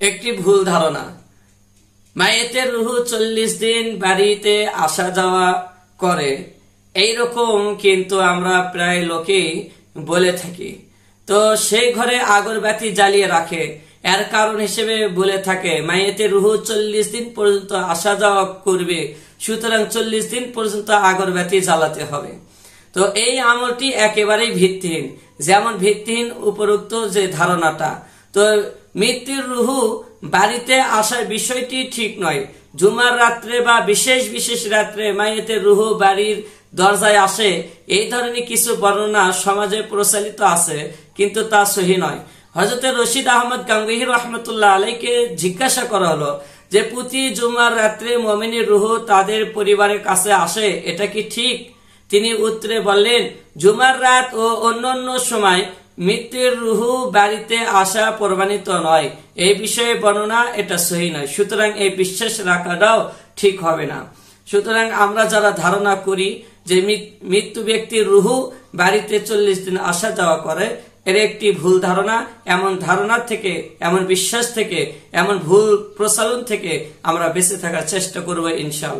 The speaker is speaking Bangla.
একটি ভুল ধারণা। মাইয়েতের রুহ 40 দিন বাড়িতে আসা যাওয়া করে, এইরকম কিন্তু আমরা প্রায় লোকেই বলে থাকি। তো সেই ঘরে আগরবাতি জ্বালিয়ে রাখে, এর কারণ হিসেবে বলে থাকে মাইয়েতের রুহ 40 দিন পর্যন্ত আসা যাওয়া করবে, সুতরাং 40 দিন পর্যন্ত আগরবাতি জ্বালাতে হবে। তো এই আমলটি একেবারেই ভিত্তিহীন, যেমন ভিত্তিহীন উপরোক্ত যে ধারণাটা। তো মৃত্যুর রুহ বাড়িতে আসার বিষয়টি ঠিক নয়। জুমার রাত্রে বা বিশেষ বিশেষ রাত্রে মাইয়েতের রুহ বাড়ির দরজায় আসে, এই ধরনের কিছু বর্ণনা সমাজে প্রচলিত আছে, কিন্তু তা সহি নয়। হযরত রশিদ আহমদ গাঙ্গুহি রহমতুল্লাহ আলাইকে জিজ্ঞাসা করা হলো যে প্রতি জুমার রাত্রে মুমিনের রুহ তাদের পরিবারের কাছে আসে, এটা কি ঠিক? তিনি উত্তরে বললেন, জুমার রাত ও অন্যান্য সময় মৃত্যুর রুহ বাড়িতে আসা প্রমাণিত নয়, এই বিষয়ে বর্ণনা এটা সহি নয়, সুতরাং এই বিশ্বাস রাখাটাও ঠিক হবে না। সুতরাং আমরা যারা ধারণা করি যে মৃত্যু ব্যক্তির রুহ বাড়িতে 40 দিন আসা যাওয়া করে, এর একটি ভুল ধারণা। এমন ধারণা থেকে, এমন বিশ্বাস থেকে, এমন ভুল প্রচলন থেকে আমরা বেঁচে থাকার চেষ্টা করবো ইনশাআল্লাহ।